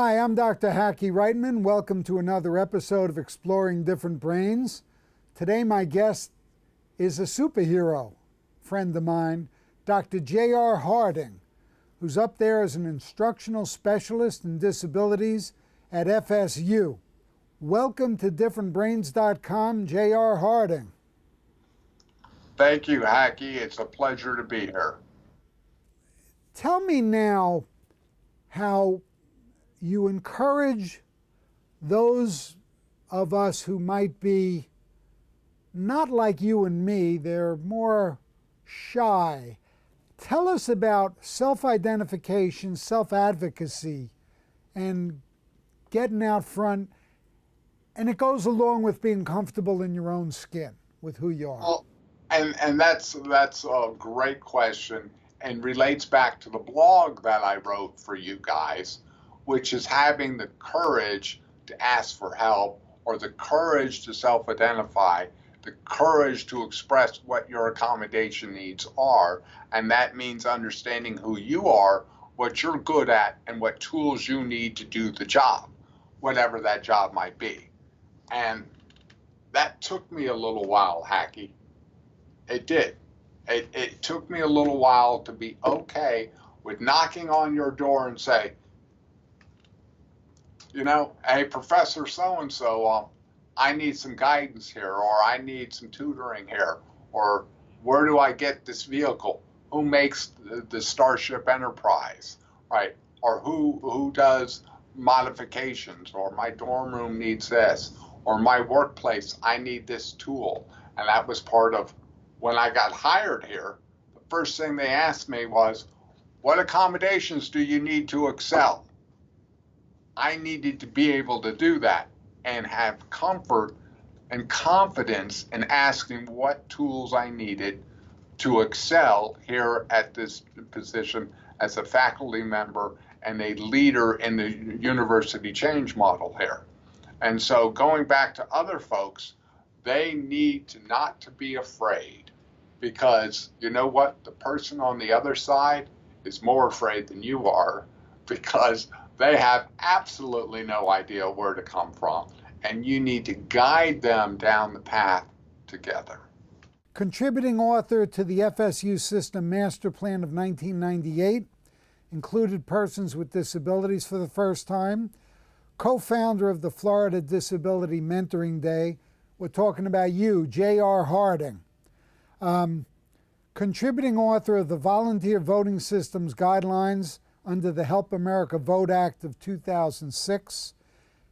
Hi, I'm Dr. Reitman. Welcome to another episode of Exploring Different Brains. Today my guest is a superhero friend of mine, Dr. JR Harding, who's up there as an instructional specialist in disabilities at FSU. Welcome to differentbrains.com, JR Harding. Thank you, Hackey. It's a pleasure to be here. Tell me now how you encourage those of us who might be not like you and me, they're more shy. Tell us about self-identification, self-advocacy, and getting out front. And it goes along with being comfortable in your own skin with who you are. Well, and that's a great question and relates back to the blog that I wrote for you guys, which is having the courage to ask for help, or the courage to self-identify, the courage to express what your accommodation needs are. And that means understanding who you are, what you're good at, and what tools you need to do the job, whatever that job might be. And that took me a little while, Hackey. It did. It took me a little while to be okay with knocking on your door and say, you know, hey, Professor so-and-so, I need some guidance here, or I need some tutoring here, or where do I get this vehicle? Who makes the Starship Enterprise, right? Or who does modifications, or my dorm room needs this, or my workplace, I need this tool. And that was part of when I got hired here. The first thing they asked me was, what accommodations do you need to excel? I needed to be able to do that and have comfort and confidence in asking what tools I needed to excel here at this position as a faculty member and a leader in the university change model here. And so going back to other folks, they need to not to be afraid, because you know what? The person on the other side is more afraid than you are, because they have absolutely no idea where to come from, and you need to guide them down the path together. Contributing author to the FSU System Master Plan of 1998, included persons with disabilities for the first time, co-founder of the Florida Disability Mentoring Day. We're talking about you, JR Harding. Contributing author of the Volunteer Voting Systems Guidelines under the Help America Vote Act of 2006,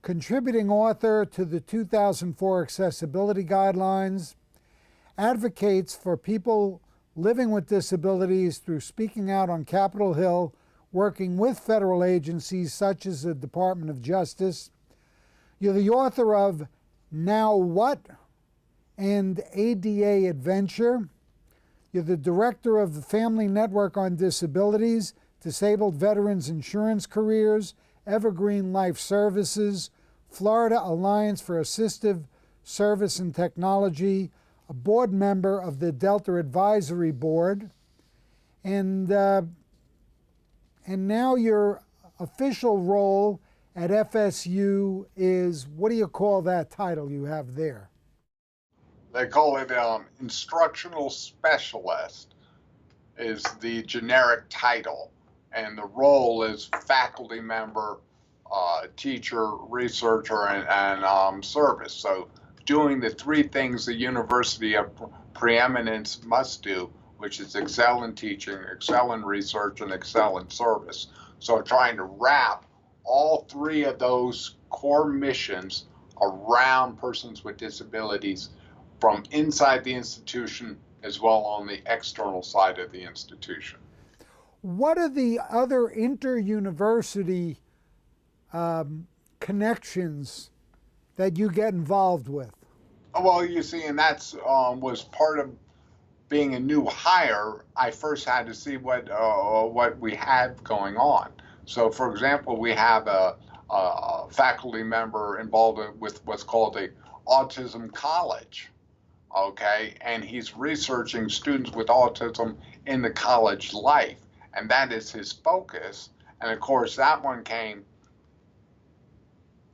contributing author to the 2004 Accessibility Guidelines, advocates for people living with disabilities through speaking out on Capitol Hill, working with federal agencies such as the Department of Justice. You're the author of Now What and ADA Adventure. You're the director of the Family Network on Disabilities, Disabled Veterans Insurance Careers, Evergreen Life Services, Florida Alliance for Assistive Service and Technology, a board member of the Delta Advisory Board, and now your official role at FSU is, what do you call that title you have there? They call it instructional specialist is the generic title. And the role is faculty member, teacher, researcher, and service. So doing the three things the university of preeminence must do, which is excel in teaching, excel in research, and excel in service. So trying to wrap all three of those core missions around persons with disabilities from inside the institution as well on the external side of the institution. What are the other inter-university connections that you get involved with? Well, you see, and that's was part of being a new hire. I first had to see what we had going on. So, for example, we have a faculty member involved with what's called the Autism College, okay? And he's researching students with autism in the college life, and that is his focus. And of course, that one came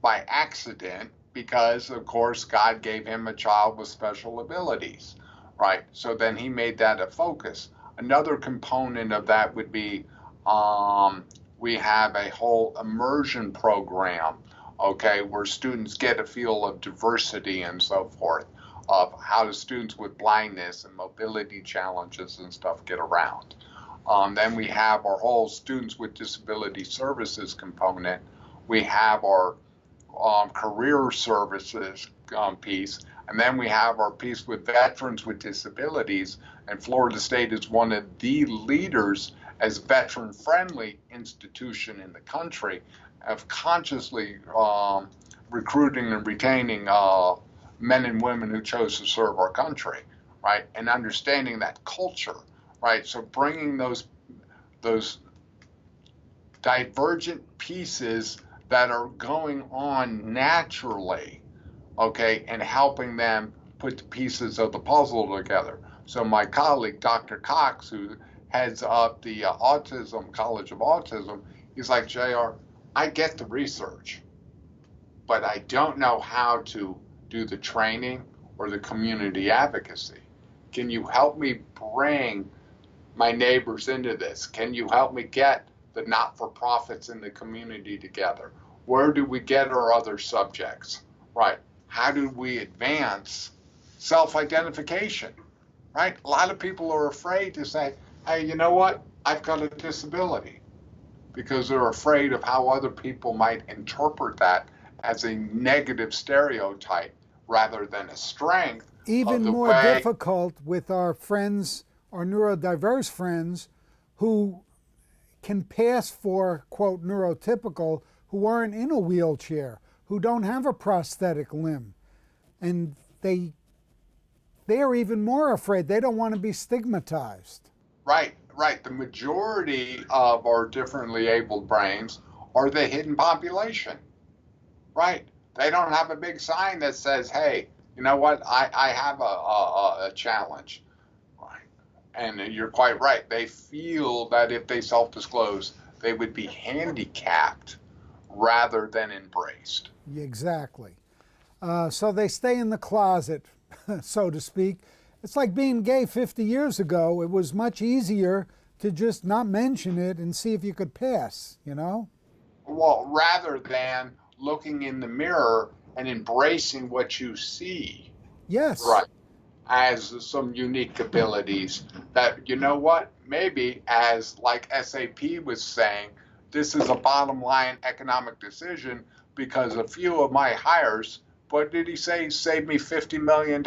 by accident because, of course, God gave him a child with special abilities, right? So then he made that a focus. Another component of that would be we have a whole immersion program, okay, where students get a feel of diversity and so forth, of how the students with blindness and mobility challenges and stuff get around. Then we have our whole students with disability services component. We have our career services piece, and then we have our piece with veterans with disabilities. And Florida State is one of the leaders as veteran-friendly institution in the country of consciously recruiting and retaining men and women who chose to serve our country, right? And understanding that culture, right? So bringing those divergent pieces that are going on naturally, okay, and helping them put the pieces of the puzzle together. So my colleague, Dr. Cox, who heads up the Autism College of Autism, he's like, JR, I get the research, but I don't know how to do the training or the community advocacy. Can you help me bring my neighbors into this? Can you help me get the not-for-profits in the community together? Where do we get our other subjects, right? How do we advance self-identification, right? A lot of people are afraid to say, hey, you know what? I've got a disability, because they're afraid of how other people might interpret that as a negative stereotype rather than a strength. Even more difficult with our friends, our neurodiverse friends, who can pass for, quote, neurotypical, who aren't in a wheelchair, who don't have a prosthetic limb. And they're even more afraid. They don't want to be stigmatized. Right. The majority of our differently abled brains are the hidden population, right? They don't have a big sign that says, hey, you know what, I have a challenge, right? And you're quite right. They feel that if they self-disclose, they would be handicapped rather than embraced. Exactly. So they stay in the closet, so to speak. It's like being gay 50 years ago. It was much easier to just not mention it and see if you could pass, you know? Well, rather than looking in the mirror and embracing what you see. Yes. Right. As some unique abilities that, you know what, maybe as like SAP was saying, this is a bottom line economic decision because a few of my hires, what did he say, saved me $50 million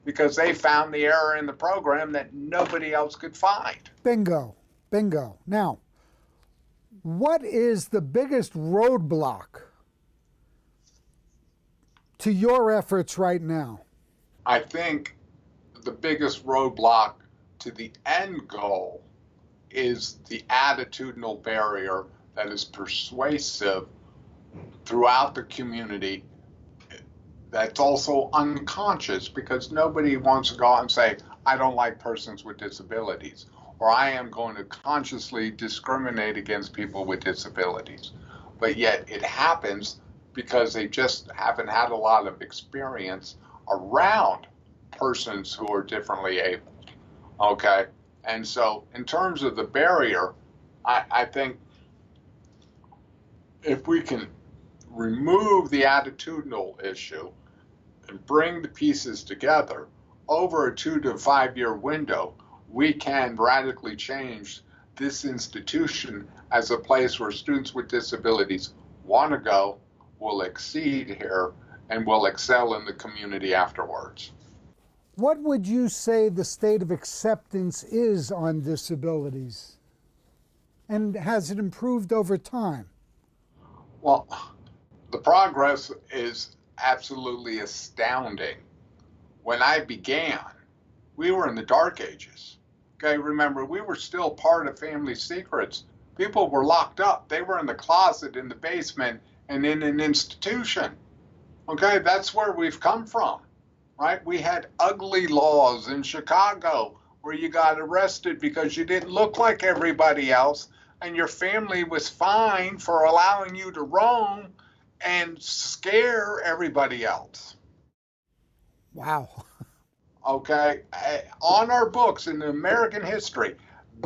because they found the error in the program that nobody else could find. Bingo. Now, what is the biggest roadblock to your efforts right now? I think the biggest roadblock to the end goal is the attitudinal barrier that is persuasive throughout the community, that's also unconscious, because nobody wants to go out and say, I don't like persons with disabilities, or I am going to consciously discriminate against people with disabilities. But yet it happens because they just haven't had a lot of experience around persons who are differently abled, okay? And so in terms of the barrier, I think if we can remove the attitudinal issue and bring the pieces together over a 2 to 5 year window, we can radically change this institution as a place where students with disabilities want to go, will exceed here, and will excel in the community afterwards. What would you say the state of acceptance is on disabilities? And has it improved over time? Well, the progress is absolutely astounding. When I began, we were in the dark ages. Okay, remember, we were still part of family secrets. People were locked up. They were in the closet, in the basement, and in an institution. Okay, that's where we've come from, right? We had ugly laws in Chicago where you got arrested because you didn't look like everybody else, and your family was fined for allowing you to roam, and scare everybody else. Wow. Okay, on our books in American history,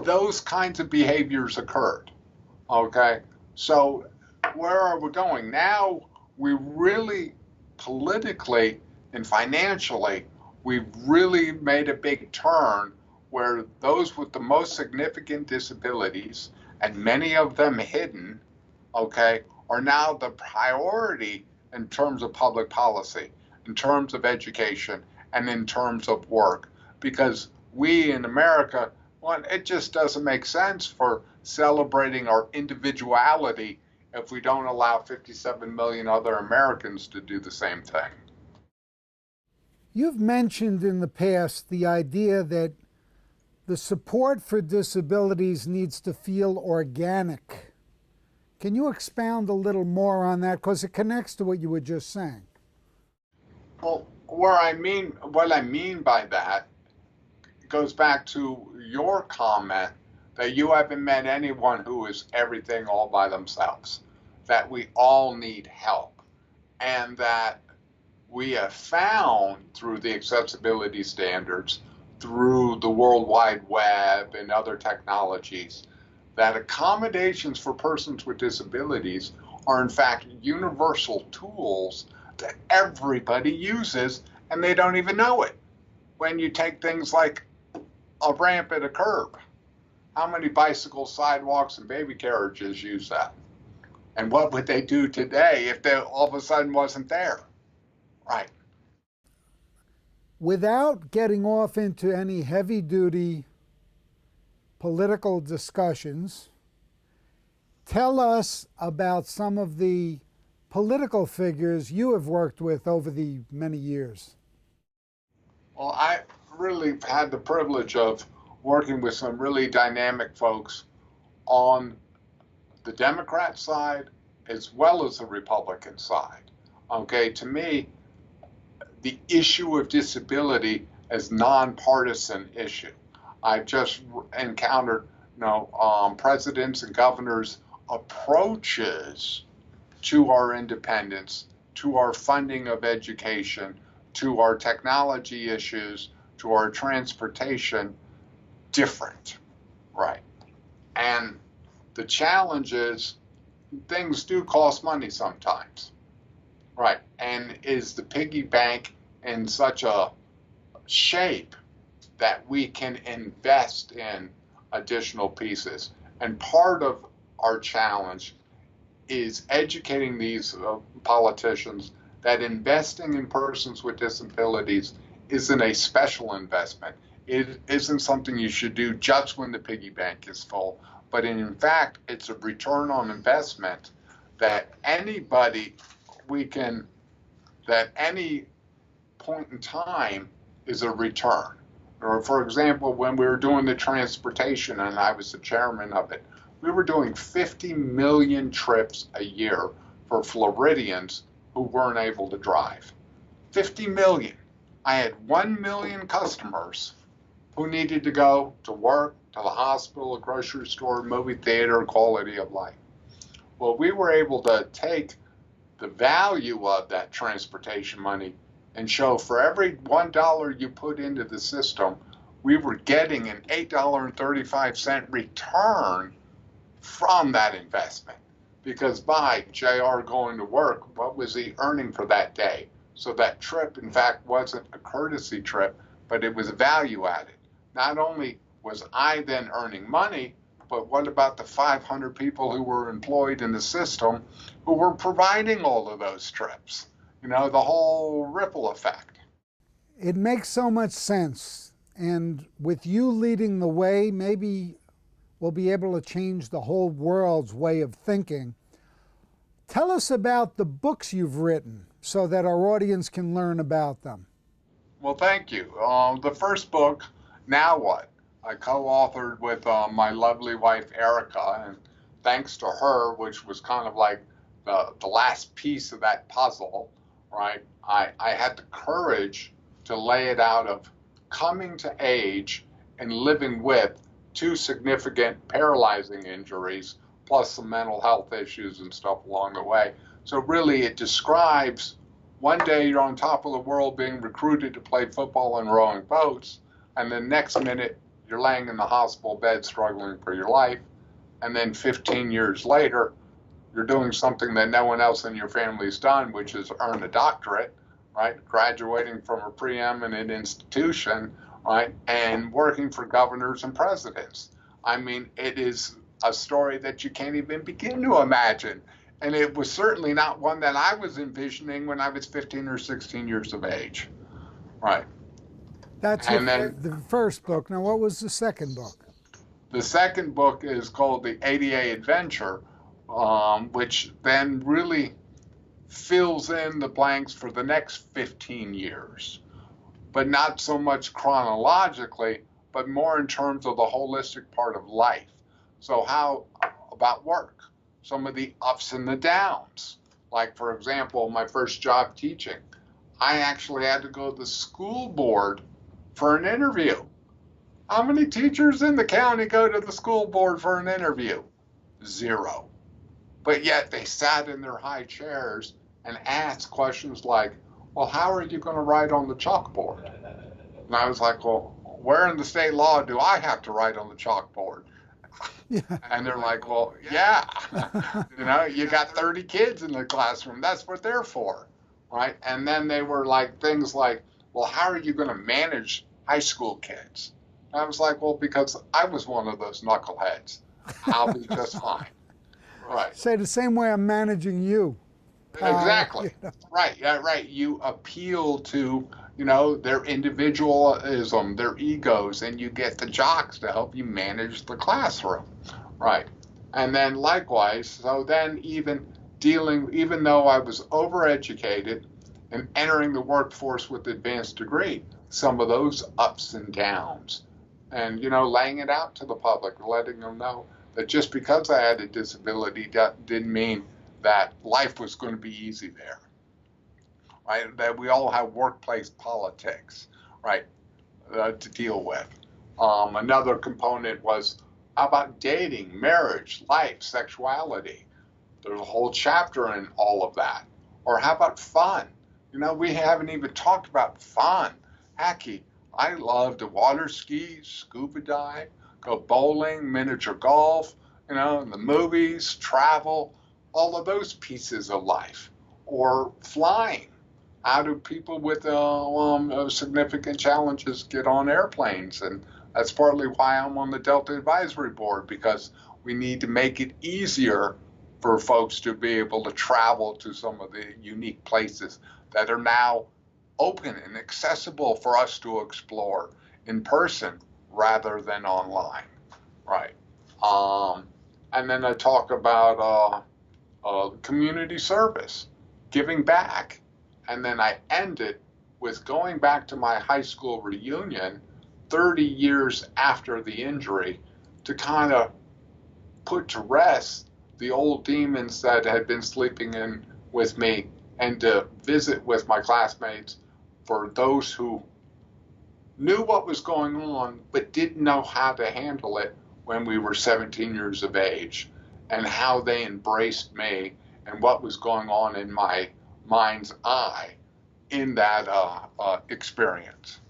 those kinds of behaviors occurred. Okay, so where are we going now? We really politically and financially, we've really made a big turn where those with the most significant disabilities, and many of them hidden, okay, are now the priority in terms of public policy, in terms of education, and in terms of work. Because we in America, well, it just doesn't make sense for celebrating our individuality if we don't allow 57 million other Americans to do the same thing. You've mentioned in the past the idea that the support for disabilities needs to feel organic. Can you expound a little more on that? Because it connects to what you were just saying. Well, what I mean by that goes back to your comment that you haven't met anyone who is everything all by themselves, that we all need help, and that we have found through the accessibility standards, through the World Wide Web and other technologies, that accommodations for persons with disabilities are in fact universal tools that everybody uses and they don't even know it. When you take things like a ramp at a curb, how many bicycles, sidewalks, and baby carriages use that? And what would they do today if they all of a sudden wasn't there? Right. Without getting off into any heavy-duty political discussions, tell us about some of the political figures you have worked with over the many years. Well, I really had the privilege of working with some really dynamic folks on the Democrat side as well as the Republican side. Okay, to me, the issue of disability is nonpartisan issue. I've just encountered, presidents and governors' approaches to our independence, to our funding of education, to our technology issues, to our transportation, different, right? And the challenge is things do cost money sometimes, right? And is the piggy bank in such a shape that we can invest in additional pieces? And part of our challenge is educating these politicians that investing in persons with disabilities isn't a special investment. It isn't something you should do just when the piggy bank is full, but in fact, it's a return on investment that that any point in time is a return. Or for example, when we were doing the transportation and I was the chairman of it, we were doing 50 million trips a year for Floridians who weren't able to drive. 50 million. I had 1 million customers who needed to go to work, to the hospital, a grocery store, movie theater, quality of life. Well, we were able to take the value of that transportation money and show for every $1 you put into the system, we were getting an $8.35 return from that investment. Because by JR going to work, what was he earning for that day? So that trip, in fact, wasn't a courtesy trip, but it was value added. Not only was I then earning money, but what about the 500 people who were employed in the system who were providing all of those trips? The whole ripple effect. It makes so much sense. And with you leading the way, maybe we'll be able to change the whole world's way of thinking. Tell us about the books you've written so that our audience can learn about them. Well, thank you. The first book, Now What? I co-authored with my lovely wife, Erica, and thanks to her, which was kind of like the last piece of that puzzle, right? I had the courage to lay it out of coming to age and living with 2 significant paralyzing injuries, plus some mental health issues and stuff along the way. So really it describes one day you're on top of the world being recruited to play football and rowing boats, and the next minute you're laying in the hospital bed struggling for your life, and then 15 years later you're doing something that no one else in your family's done, which is earn a doctorate, right? Graduating from a preeminent institution, right? And working for governors and presidents. I mean, it is a story that you can't even begin to imagine. And it was certainly not one that I was envisioning when I was 15 or 16 years of age, right? That's the first book. Now, what was the second book? The second book is called The ADA Adventure, which then really fills in the blanks for the next 15 years, but not so much chronologically, but more in terms of the holistic part of life. So how about work? Some of the ups and the downs. Like, for example, my first job teaching, I actually had to go to the school board for an interview. How many teachers in the county go to the school board for an interview? 0. But yet they sat in their high chairs and asked questions like, well, how are you going to write on the chalkboard? And I was like, well, where in the state law do I have to write on the chalkboard? Yeah. And they're like, well, yeah, you got 30 kids in the classroom. That's what they're for, right? And then they were like things like, well, how are you going to manage high school kids? And I was like, well, because I was one of those knuckleheads. I'll be just fine. Right. Say the same way I'm managing you. Exactly. Right. Yeah. Right. You appeal to, their individualism, their egos, and you get the jocks to help you manage the classroom. Right. And then likewise, so then even though I was overeducated and entering the workforce with advanced degree, some of those ups and downs, and, laying it out to the public, letting them know that just because I had a disability didn't mean that life was going to be easy there, right? That we all have workplace politics, right, to deal with. Another component was, how about dating, marriage, life, sexuality? There's a whole chapter in all of that. Or how about fun? We haven't even talked about fun. Hecky, I love to water ski, scuba dive, go bowling, miniature golf, in the movies, travel, all of those pieces of life. Or flying. How do people with significant challenges get on airplanes? And that's partly why I'm on the Delta Advisory Board, because we need to make it easier for folks to be able to travel to some of the unique places that are now open and accessible for us to explore in person rather than online, right? And then I talk about community service, giving back. And then I end it with going back to my high school reunion 30 years after the injury to kind of put to rest the old demons that had been sleeping in with me, and to visit with my classmates for those who knew what was going on but didn't know how to handle it when we were 17 years of age, and how they embraced me and what was going on in my mind's eye in that experience.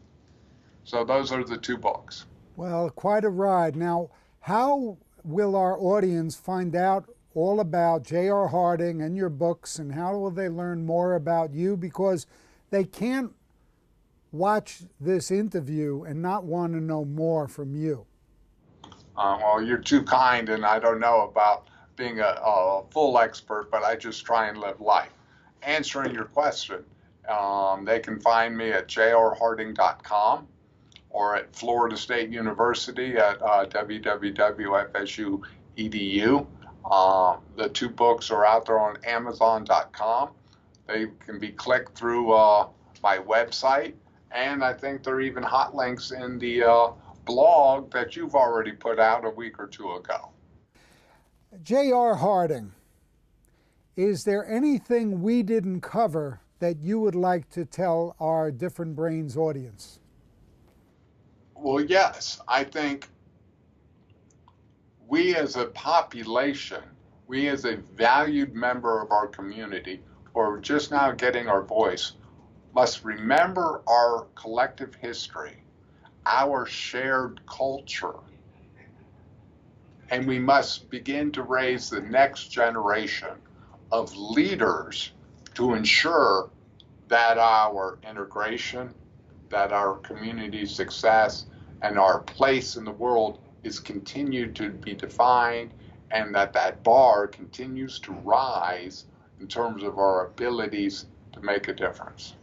So those are the 2 books. Well, quite a ride. Now, how will our audience find out all about JR Harding and your books, and how will they learn more about you? Because they can't watch this interview and not want to know more from you. Well, you're too kind, and I don't know about being a full expert, but I just try and live life. Answering your question, they can find me at jrharding.com or at Florida State University at www.fsu.edu. The 2 books are out there on Amazon.com. They can be clicked through my website, and I think there are even hot links in the blog that you've already put out a week or 2 ago. JR Harding, is there anything we didn't cover that you would like to tell our Different Brains audience? Well, yes. I think we as a population, we as a valued member of our community, or just now getting our voice, must remember our collective history, our shared culture, and we must begin to raise the next generation of leaders to ensure that our integration, that our community success, and our place in the world is continued to be defined, and that that bar continues to rise in terms of our abilities to make a difference.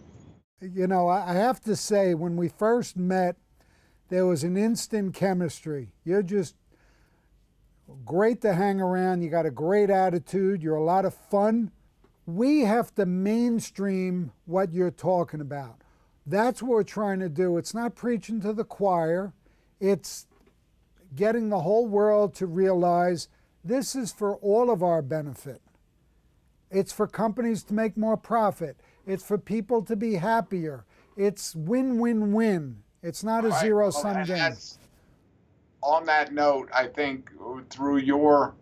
You know, I have to say, when we first met, there was an instant chemistry. You're just great to hang around. You got a great attitude. You're a lot of fun. We have to mainstream what you're talking about. That's what we're trying to do. It's not preaching to the choir. It's getting the whole world to realize this is for all of our benefit. It's for companies to make more profit. It's for people to be happier. It's win-win-win. It's not a zero-sum game. On that note, I think through your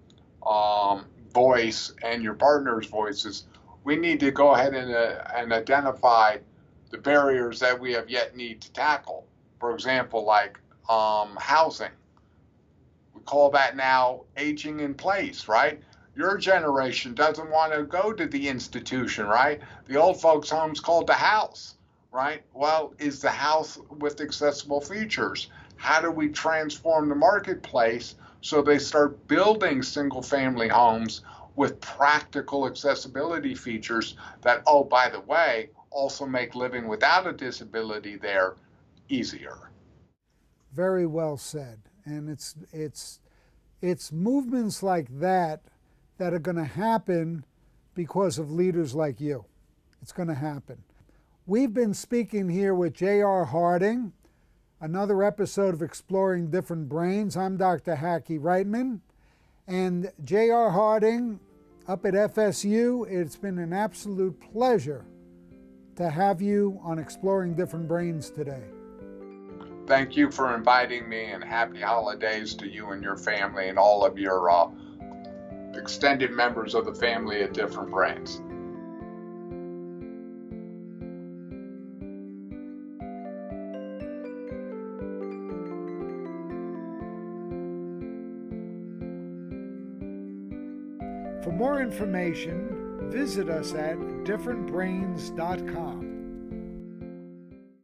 voice and your partner's voices, we need to go ahead and identify the barriers that we have yet need to tackle. For example, like housing. We call that now aging in place, right? Your generation doesn't want to go to the institution, right? The old folks' home's called the house, right? Well, is the house with accessible features? How do we transform the marketplace so they start building single-family homes with practical accessibility features that, oh, by the way, also make living without a disability there easier? Very well said. And it's movements like that that are going to happen because of leaders like you. It's going to happen. We've been speaking here with JR Harding, another episode of Exploring Different Brains. I'm Dr. Hackey Reitman, and JR Harding up at FSU. It's been an absolute pleasure to have you on Exploring Different Brains today. Thank you for inviting me, and happy holidays to you and your family and all of your extended members of the family at Different Brains. For more information, visit us at differentbrains.com.